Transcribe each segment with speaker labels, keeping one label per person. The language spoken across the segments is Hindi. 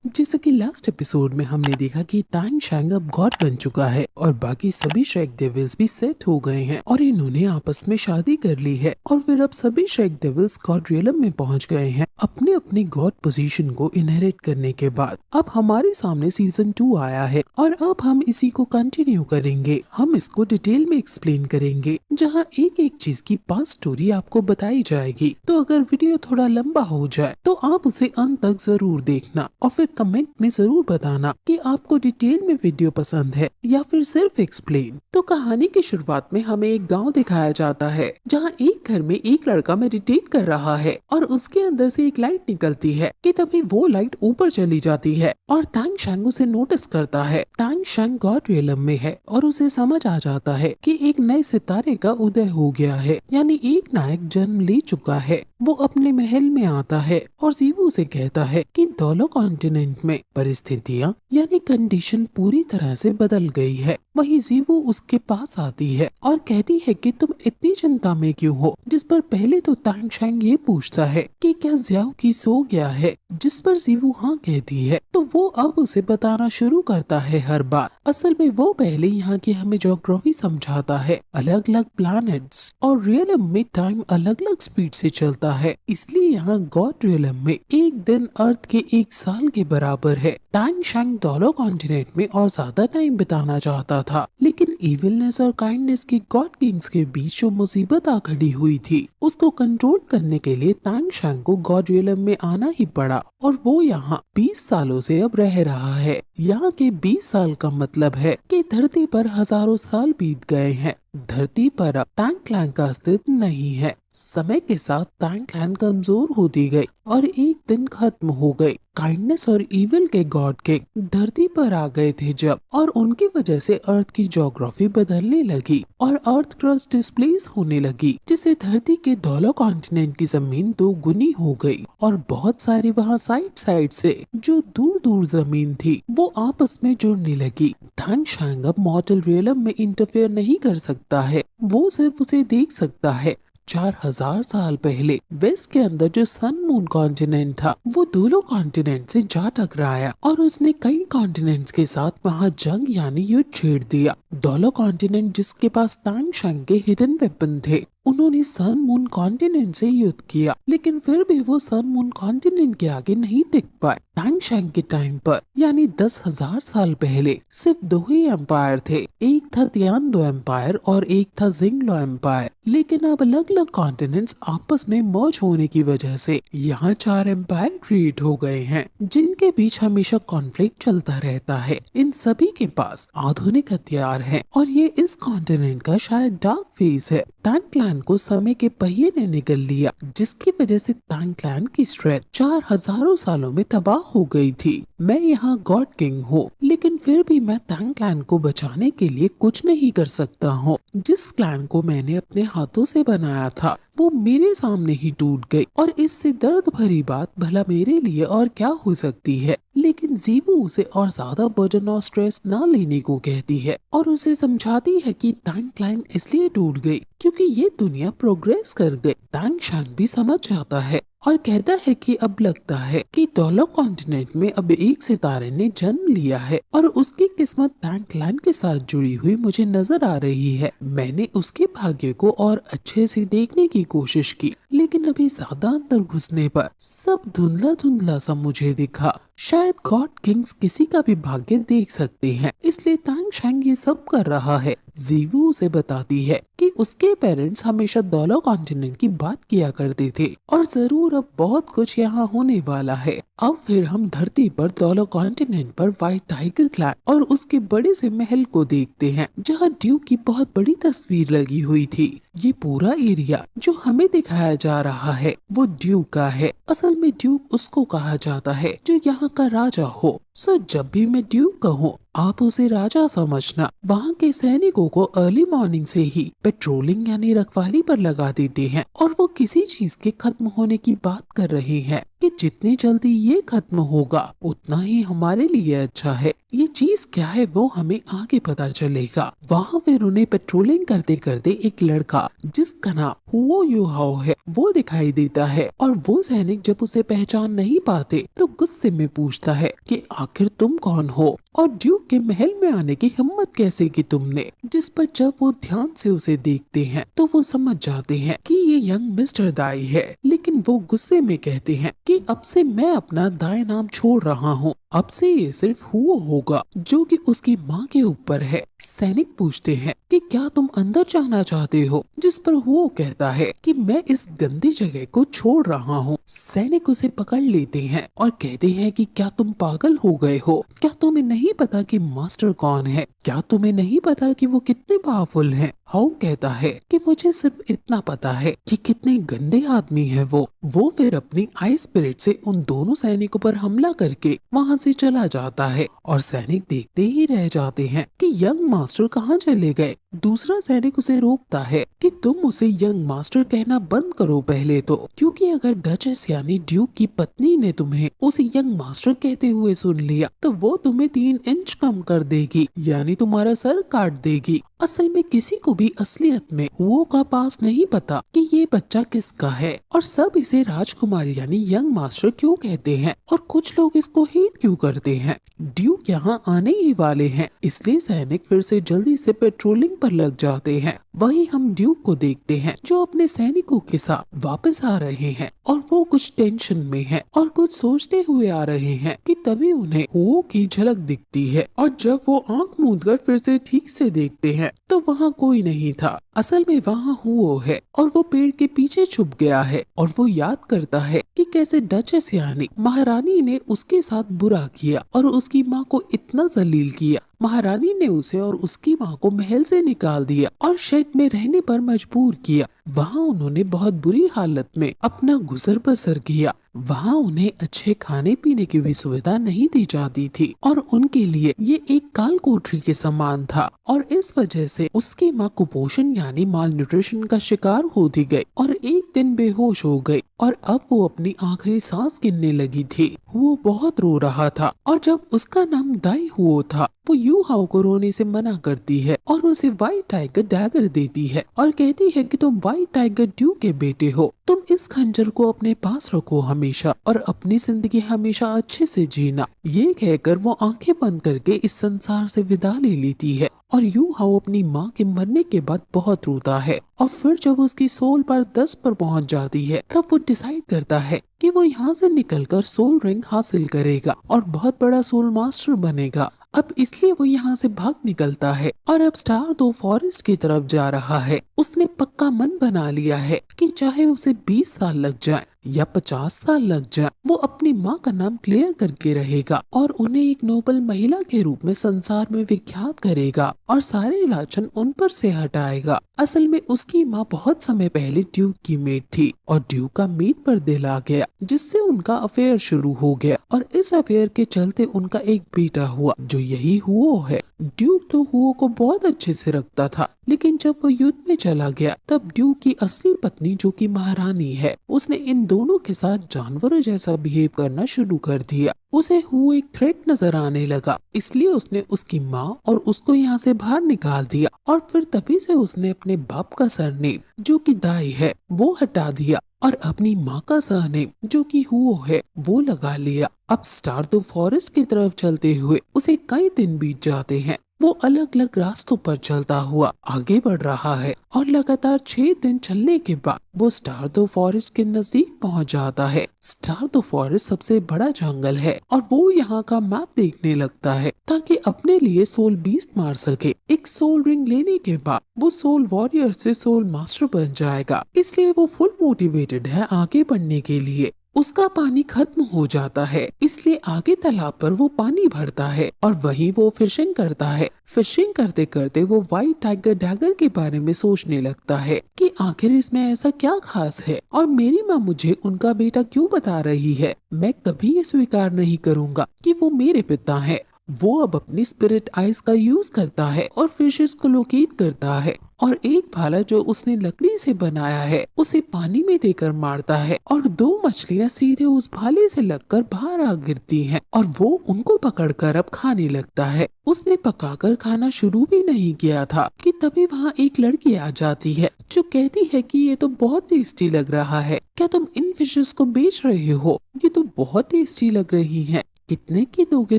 Speaker 1: जैसे कि लास्ट एपिसोड में हमने देखा कि तांग शैंग अब गॉड बन चुका है और बाकी सभी श्रेक डेविल्स भी सेट हो गए हैं और इन्होंने आपस में शादी कर ली है और फिर अब सभी श्रेक डेविल्स गॉड रियलम में पहुंच गए हैं अपने अपनी गॉड पोजीशन को इनहेरिट करने के बाद। अब हमारे सामने सीजन 2 आया है और अब हम इसी को कंटिन्यू करेंगे। हम इसको डिटेल में एक्सप्लेन करेंगे जहां एक एक चीज की पास्ट स्टोरी आपको बताई जाएगी। तो अगर वीडियो थोड़ा लंबा हो जाए तो आप उसे अंत तक जरूर देखना और फिर कमेंट में जरूर बताना कि आपको डिटेल में वीडियो पसंद है या फिर सिर्फ एक्सप्लेन। तो कहानी की शुरुआत में हमें एक गांव दिखाया जाता है जहां एक घर में एक लड़का मेडिटेट कर रहा है और उसके अंदर से एक लाइट निकलती है कि तभी वो लाइट ऊपर चली जाती है और तांग शैंग उसे नोटिस करता है। तांग शैंग गॉड रियलम में है और उसे समझ आ जाता है कि एक नए सितारे का उदय हो गया है, यानी एक नायक जन्म ले चुका है। वो अपने महल में आता है और जीवू से कहता है कि दोलो कॉन्टिनेंट में परिस्थितियाँ यानी कंडीशन पूरी तरह से बदल गई है। वहीं जीवू उसके पास आती है और कहती है कि तुम इतनी चिंता में क्यों हो, जिस पर पहले तो तांग शैंग ये पूछता है कि क्या ज्याओ की सो गया है, जिस पर जीवू हाँ कहती है। तो वो अब उसे बताना शुरू करता है हर बार। असल में वो पहले यहाँ की हमें ज्योग्राफी समझाता है, अलग अलग प्लैनेट्स और रियलम में टाइम अलग अलग स्पीड से चलता है, इसलिए यहाँ गॉड रियलम में एक दिन अर्थ के एक साल के बराबर है। तांग शैंग दोलो कॉन्टिनेंट में और ज्यादा टाइम बिताना चाहता था, लेकिन इविलनेस और काइंडनेस के गॉड किंग्स के बीच जो मुसीबत आ खड़ी हुई थी उसको कंट्रोल करने के लिए तांग शैंग को गॉड रियलम में आना ही पड़ा और वो यहाँ 20 सालों से अब रह रहा है। यहाँ के 20 साल का मतलब है कि धरती पर हजारों साल बीत गए हैं। धरती पर अब तांग क्लैन का अस्तित्व नहीं है। समय के साथ तांग क्लैन कमजोर होती गई और एक दिन खत्म हो गई। काइंडनेस और इविल के गॉड किंग धरती पर आ गए थे जब, और उनकी वजह से अर्थ की ज्योग्राफी बदलने लगी और अर्थ क्रस्ट डिस्प्लेस होने लगी, जिससे धरती के दोनों कॉन्टिनेंट की जमीन दो गुनी हो गई और बहुत सारी वहाँ साइड साइड से जो दूर दूर जमीन थी वो आपस में जुड़ने लगी। तांग शैंग अब मॉर्टल रियलम में इंटरफेयर नहीं कर सकता है, वो सिर्फ उसे देख सकता है। 4000 साल पहले वेस्ट के अंदर जो सन मून कॉन्टिनेंट था वो दोनों कॉन्टिनेंट से जा टकराया और उसने कई कॉन्टिनेंट्स के साथ वहां जंग यानी युद्ध छेड़ दिया। दोनों कॉन्टिनेंट जिसके पास तांग शैंग के हिडन वेपन थे उन्होंने सन मून कॉन्टिनेंट से युद्ध किया, लेकिन फिर भी वो सन मून कॉन्टिनेंट के आगे नहीं टिक पाए। तांग शैंग के टाइम पर यानी 10,000 साल पहले सिर्फ दो ही एम्पायर थे, एक था तियानडो एम्पायर और एक था जिंगलो एम्पायर। लेकिन अब अलग अलग कॉन्टिनेंट्स आपस में मर्ज होने की वजह से यहाँ 4 एम्पायर क्रिएट हो गए हैं, जिनके बीच हमेशा कॉन्फ्लिक्ट चलता रहता है। इन सभी के पास आधुनिक हथियार हैं और ये इस कॉन्टिनेंट का शायद डार्क फेज है। तांग क्लैन को समय के पहिए ने निगल लिया, जिसकी वजह से तांग क्लैन की स्ट्रेंथ 4000 सालों में तबाह हो गई थी। मैं यहाँ गॉड किंग हूँ, लेकिन फिर भी मैं तांग क्लैन को बचाने के लिए कुछ नहीं कर सकता हूँ। जिस क्लैन को मैंने अपने हाथों से बनाया था वो मेरे सामने ही टूट गई और इससे दर्द भरी बात भला मेरे लिए और क्या हो सकती है। लेकिन जीवू उसे और ज्यादा बर्डन और स्ट्रेस ना लेने को कहती है और उसे समझाती है कि तांग क्लैन इसलिए टूट गई क्योंकि ये दुनिया प्रोग्रेस कर गई। तांग शैंग भी समझ जाता है और कहता है कि अब लगता है कि दोलो कॉन्टिनेंट में अब एक सितारे ने जन्म लिया है और उसकी किस्मत तांग क्लैन के साथ जुड़ी हुई मुझे नजर आ रही है। मैंने उसके भाग्य को और अच्छे से देखने की कोशिश की, लेकिन अभी ज्यादा अंदर घुसने पर सब धुंधला धुंधला सा मुझे दिखा। शायद गॉड किंग्स किसी का भी भाग्य देख सकते हैं, इसलिए तांग शैंग ये सब कर रहा है। जीवू उसे बताती है कि उसके पेरेंट्स हमेशा दोलो कॉन्टिनेंट की बात किया करते थे और जरूर अब बहुत कुछ यहाँ होने वाला है। अब फिर हम धरती पर दोलो कॉन्टिनेंट पर व्हाइट टाइगर क्लैन और उसके बड़े से महल को देखते हैं, जहाँ ड्यूक की बहुत बड़ी तस्वीर लगी हुई थी। ये पूरा एरिया जो हमें दिखाया जा रहा है वो ड्यूक का है। असल में ड्यूक उसको कहा जाता है जो यहाँ का राजा हो। सो जब भी मैं ड्यूक कहूँ आप उसे राजा समझना। वहाँ के सैनिकों को अर्ली मॉर्निंग से ही पेट्रोलिंग यानी रखवाली पर लगा देते हैं और वो किसी चीज के खत्म होने की बात कर रहे हैं कि जितनी जल्दी ये खत्म होगा उतना ही हमारे लिए अच्छा है। ये चीज क्या है वो हमें आगे पता चलेगा। वहाँ फिर उन्हें पेट्रोलिंग करते करते एक लड़का जिसका नाम हुओ यूहाओ है वो दिखाई देता है, और वो सैनिक जब उसे पहचान नहीं पाते तो गुस्से में पूछता है कि आखिर तुम कौन हो और ड्यूक के महल में आने की हिम्मत कैसे की तुमने। जिस पर जब वो ध्यान से उसे देखते हैं तो वो समझ जाते हैं कि ये यंग मिस्टर दाई है, लेकिन वो गुस्से में कहते हैं कि अब से मैं अपना दाई नाम छोड़ रहा हूँ, अब से ये सिर्फ हुओ होगा, जो कि उसकी माँ के ऊपर है। सैनिक पूछते हैं कि क्या तुम अंदर जाना चाहते हो, जिस पर हुओ कहता है कि मैं इस गंदी जगह को छोड़ रहा हूँ। सैनिक उसे पकड़ लेते हैं और कहते हैं कि क्या तुम पागल हो गए हो, क्या तुम्हें नहीं पता कि मास्टर कौन है, क्या तुम्हें नहीं पता कि वो कितने पावरफुल हैं। हाउ कहता है कि मुझे सिर्फ इतना पता है कि कितने गंदे आदमी है वो फिर अपनी आई स्पिरिट से उन दोनों सैनिकों पर हमला करके वहाँ से चला जाता है, और सैनिक देखते ही रह जाते हैं कि यंग मास्टर कहाँ चले गए। दूसरा सैनिक उसे रोकता है कि तुम उसे यंग मास्टर कहना बंद करो पहले तो, क्योंकि अगर डचेस यानी ड्यूक की पत्नी ने तुम्हें उसे यंग मास्टर कहते हुए सुन लिया तो वो तुम्हें 3 इंच कम कर देगी, यानी तुम्हारा सर काट देगी। असल में किसी को भी असलियत में हुओ का पास नहीं पता कि ये बच्चा किसका है, और सब इसे राजकुमारी यानी यंग मास्टर क्यों कहते हैं, और कुछ लोग इसको हेट क्यों करते हैं। ड्यूक यहाँ आने ही वाले हैं, इसलिए सैनिक फिर से जल्दी से पेट्रोलिंग पर लग जाते हैं। वहीं हम ड्यूक को देखते हैं जो अपने सैनिकों के साथ वापस आ रहे हैं, और वो कुछ टेंशन में हैं और कुछ सोचते हुए आ रहे हैं कि तभी उन्हें हुओ की झलक दिखती है, और जब वो आंख मूंदकर फिर से ठीक से देखते हैं तो वहाँ कोई नहीं था। असल में वहाँ हुओ है और वो पेड़ के पीछे छुप गया है, और वो याद करता है कि कैसे डचेस यानी महारानी ने उसके साथ बुरा किया और उसकी माँ को इतना जलील किया। महारानी ने उसे और उसकी माँ को महल से निकाल दिया और शेड में रहने पर मजबूर किया। वहाँ उन्होंने बहुत बुरी हालत में अपना गुजर बसर किया। वहाँ उन्हें अच्छे खाने पीने की भी सुविधा नहीं दी जाती थी, और उनके लिए ये एक काल कोठरी के समान था, और इस वजह से उसकी माँ कुपोषण यानी माल न्यूट्रिशन का शिकार होती गई और एक दिन बेहोश हो गई, और अब वो अपनी आखिरी सांस गिनने लगी थी। वो बहुत रो रहा था, और जब उसका नाम दाई हुओ था वो यूहाओ को रोने से मना करती है और उसे व्हाइट टाइगर डैगर देती है और कहती है कि तुम व्हाइट टाइगर ड्यूक के बेटे हो, तुम इस खंजर को अपने पास रखो हमेशा और अपनी जिंदगी हमेशा अच्छे से जीना। ये कहकर वो आंखें बंद करके इस संसार से विदा ले लेती है, और यूहाओ अपनी माँ के मरने के बाद बहुत रोता है, और फिर जब उसकी सोल पर 10 पर पहुंच जाती है तब वो डिसाइड करता है कि वो यहाँ से निकलकर सोल रिंग हासिल करेगा और बहुत बड़ा सोल मास्टर बनेगा। अब इसलिए वो यहाँ से भाग निकलता है और अब स्टार दो फॉरेस्ट की तरफ जा रहा है। उसने पक्का मन बना लिया है कि चाहे उसे 20 साल लग जाए या 50 साल लग जाए, वो अपनी माँ का नाम क्लियर करके रहेगा और उन्हें एक नोबल महिला के रूप में संसार में विख्यात करेगा और सारे लाछन उन पर से हटाएगा। असल में उसकी माँ बहुत समय पहले ड्यूक की मेड थी और ड्यूक का मेड पर दिल आ गया, जिससे उनका अफेयर शुरू हो गया, और इस अफेयर के चलते उनका एक बेटा हुआ जो यही हुओ है। ड्यूक तो हुओ को बहुत अच्छे से रखता था, लेकिन जब वो युद्ध में चला गया तब ड्यूक की असली पत्नी जो कि महारानी है, उसने इन दोनों के साथ जानवरों जैसा बिहेव करना शुरू कर दिया। उसे हुओ एक थ्रेट नजर आने लगा, इसलिए उसने उसकी माँ और उसको यहाँ से बाहर निकाल दिया, और फिर तभी से उसने अपने बाप का सरनेम जो कि दाई है वो हटा दिया और अपनी माँ का सरनेम जो कि हुओ है वो लगा लिया। अब स्टार दो फॉरेस्ट की तरफ चलते हुए उसे कई दिन बीत जाते हैं। वो अलग अलग रास्तों पर चलता हुआ आगे बढ़ रहा है, और लगातार 6 दिन चलने के बाद वो स्टार दो फॉरेस्ट के नजदीक पहुंच जाता है। स्टार दो फॉरेस्ट सबसे बड़ा जंगल है, और वो यहाँ का मैप देखने लगता है ताकि अपने लिए सोल बीस्ट मार सके। एक सोल रिंग लेने के बाद वो सोल वॉरियर से सोल मास्टर बन जाएगा, इसलिए वो फुल मोटिवेटेड है आगे बढ़ने के लिए। उसका पानी खत्म हो जाता है, इसलिए आगे तालाब पर वो पानी भरता है और वहीं वो फिशिंग करता है। फिशिंग करते करते वो व्हाइट टाइगर डैगर के बारे में सोचने लगता है कि आखिर इसमें ऐसा क्या खास है और मेरी माँ मुझे उनका बेटा क्यों बता रही है। मैं कभी ये स्वीकार नहीं करूँगा कि वो मेरे पिता है। वो अब अपनी स्पिरिट आइज का यूज करता है और फिशेस को लोकेट करता है, और एक भाला जो उसने लकड़ी से बनाया है उसे पानी में देकर मारता है और दो मछलियां सीधे उस भाले से लगकर बाहर आ गिरती हैं और वो उनको पकड़कर अब खाने लगता है। उसने पकाकर खाना शुरू भी नहीं किया था कि तभी वहाँ एक लड़की आ जाती है जो कहती है कि ये तो बहुत टेस्टी लग रहा है, क्या तुम इन फिशेस को बेच रहे हो? ये तो बहुत टेस्टी लग रही हैं। कितने की दोगे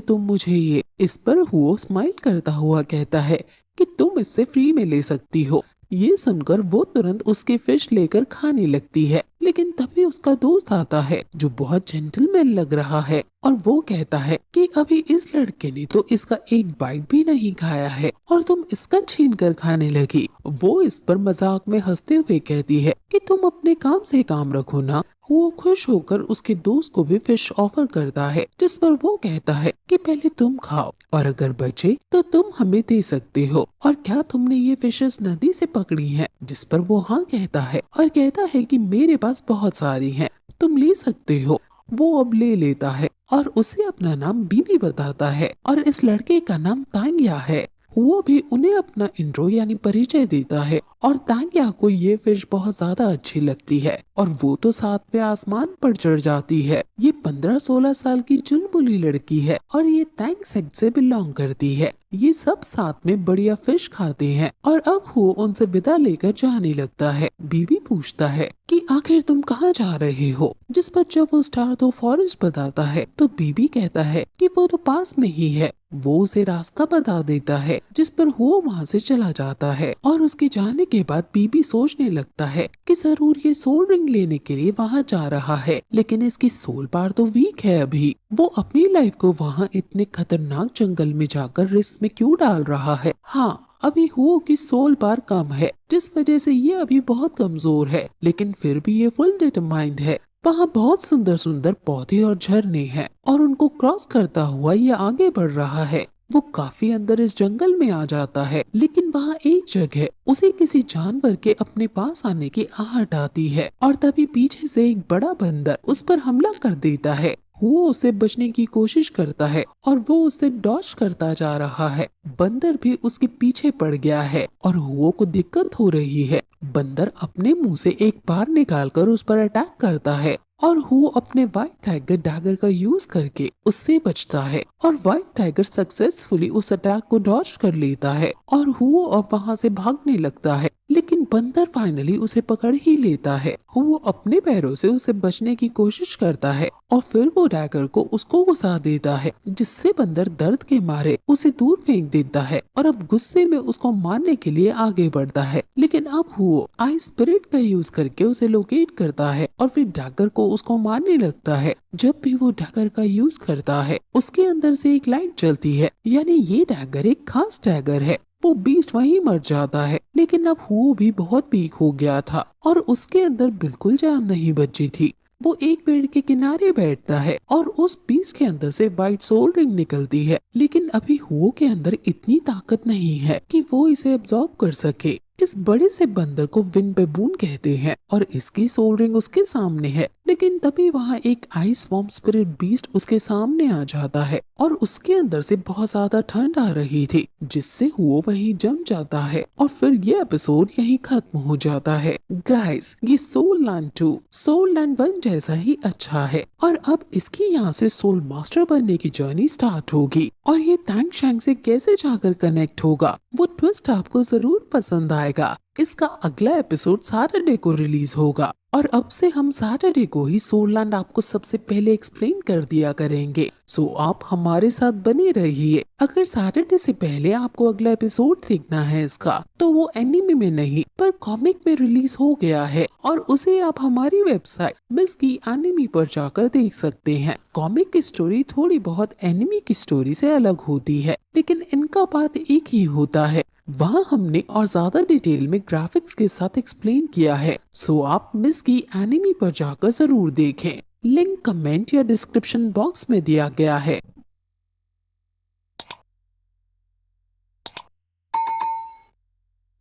Speaker 1: तुम मुझे ये? इस पर वो स्माइल करता हुआ कहता है कि तुम इससे फ्री में ले सकती हो। ये सुनकर वो तुरंत उसके फिश लेकर खाने लगती है, लेकिन तभी उसका दोस्त आता है जो बहुत जेंटलमैन लग रहा है और वो कहता है कि अभी इस लड़के ने तो इसका एक बाइट भी नहीं खाया है और तुम इसका छीन कर खाने लगी। वो इस पर मजाक में हंसते हुए कहती है कि तुम अपने काम से काम रखो ना। वो खुश होकर उसके दोस्त को भी फिश ऑफर करता है, जिस पर वो कहता है कि पहले तुम खाओ और अगर बचे तो तुम हमें दे सकते हो। और क्या तुमने ये फिशेस नदी से पकड़ी हैं? जिस पर वो हाँ कहता है और कहता है कि मेरे पास बहुत सारी हैं, तुम ले सकते हो। वो अब ले लेता है और उसे अपना नाम बीबी बताता है और इस लड़के का नाम तांग्या है। वो भी उन्हें अपना इंट्रो यानी परिचय देता है और तांग्या को ये फिश बहुत ज्यादा अच्छी लगती है और वो तो सातवें आसमान पर चढ़ जाती है। ये 15-16 साल की चुलबुली लड़की है और ये तैंग सेक्ट से बिलोंग करती है। ये सब साथ में बढ़िया फिश खाते हैं और अब वो उनसे विदा लेकर जाने लगता है। बीबी पूछता है कि आखिर तुम कहाँ जा रहे हो? जिस पर जब वो स्टार तो फॉरेस्ट बताता है तो बीबी कहता है कि वो तो पास में ही है। वो उसे रास्ता बता देता है, जिस पर वो वहाँ से चला जाता है और उसके जाने के बाद बीबी सोचने लगता है कि जरूर ये सोल रिंग लेने के लिए वहाँ जा रहा है, लेकिन इसकी सोल पावर तो वीक है अभी। वो अपनी लाइफ को वहाँ इतने खतरनाक जंगल में जाकर रिस्क में क्यों डाल रहा है? हाँ, अभी हुओ की सोल पावर कम है, जिस वजह से ये अभी बहुत कमजोर है, लेकिन फिर भी ये फुल डिटरमाइंड है। वहाँ बहुत सुंदर सुंदर पौधे और झरने हैं और उनको क्रॉस करता हुआ ये आगे बढ़ रहा है। वो काफी अंदर इस जंगल में आ जाता है, लेकिन वहाँ एक जगह उसे किसी जानवर के अपने पास आने की आहट आती है और तभी पीछे से एक बड़ा बंदर उस पर हमला कर देता है। वो उसे बचने की कोशिश करता है और वो उसे डॉज करता जा रहा है। बंदर भी उसके पीछे पड़ गया है और हुओ को दिक्कत हो रही है। बंदर अपने मुंह से एक बार निकालकर उस पर अटैक करता है और वो अपने व्हाइट टाइगर डैगर का यूज करके उससे बचता है और व्हाइट टाइगर सक्सेसफुली उस अटैक को डॉज कर लेता है और वो अब वहाँ से भागने लगता है, लेकिन बंदर फाइनली उसे पकड़ ही लेता है। वो अपने पैरों से उसे बचने की कोशिश करता है और फिर वो डैगर को उसको घुसा देता है, जिससे बंदर दर्द के मारे उसे दूर फेंक देता है और अब गुस्से में उसको मारने के लिए आगे बढ़ता है। लेकिन अब वो आई स्पिरिट का यूज करके उसे लोकेट करता है और फिर डैगर को उसको मारने लगता है। जब भी वो डैगर का यूज करता है उसके अंदर से एक लाइट जलती है, यानी ये डैगर एक खास डैगर है। वो बीस्ट वहीं मर जाता है, लेकिन अब वो भी बहुत वीक हो गया था और उसके अंदर बिल्कुल जान नहीं बची थी। वो एक पेड़ के किनारे बैठता है और उस बीस्ट के अंदर से व्हाइट सोल रिंग निकलती है, लेकिन अभी हुओ के अंदर इतनी ताकत नहीं है कि वो इसे एब्जॉर्ब कर सके। इस बड़े से बंदर को विंड बेबून कहते हैं और इसकी सोल रिंग उसके सामने है, लेकिन तभी वहाँ एक आइस वॉर्म स्पिरिट बीस्ट उसके सामने आ जाता है और उसके अंदर से बहुत ज्यादा ठंड आ रही थी, जिससे वो वहीं जम जाता है और फिर ये एपिसोड यहीं खत्म हो जाता है। गाइस, ये सोल लैंड 2 सोल लैंड 1 जैसा ही अच्छा है और अब इसकी यहाँ से सोल मास्टर बनने की जर्नी स्टार्ट होगी और ये तैंग शैंग से कैसे जाकर कनेक्ट होगा वो ट्विस्ट आपको जरूर पसंद आएगा। इसका अगला एपिसोड सैटरडे को रिलीज होगा और अब से हम सैटरडे को ही सोल लैंड आपको सबसे पहले एक्सप्लेन कर दिया करेंगे। सो आप हमारे साथ बने रहिए। अगर सैटरडे से पहले आपको अगला एपिसोड देखना है इसका, तो वो एनिमे में नहीं पर कॉमिक में रिलीज हो गया है और उसे आप हमारी वेबसाइट मिस की एनिमी पर जाकर देख सकते हैं। कॉमिक की स्टोरी थोड़ी बहुत एनिमी की स्टोरी से अलग होती है, लेकिन इनका बात एक ही होता है। वहाँ हमने और ज्यादा डिटेल में ग्राफिक्स के साथ एक्सप्लेन किया है। सो आप मिस की एनिमी पर जाकर जरूर देखें। लिंक कमेंट या डिस्क्रिप्शन बॉक्स में दिया गया है।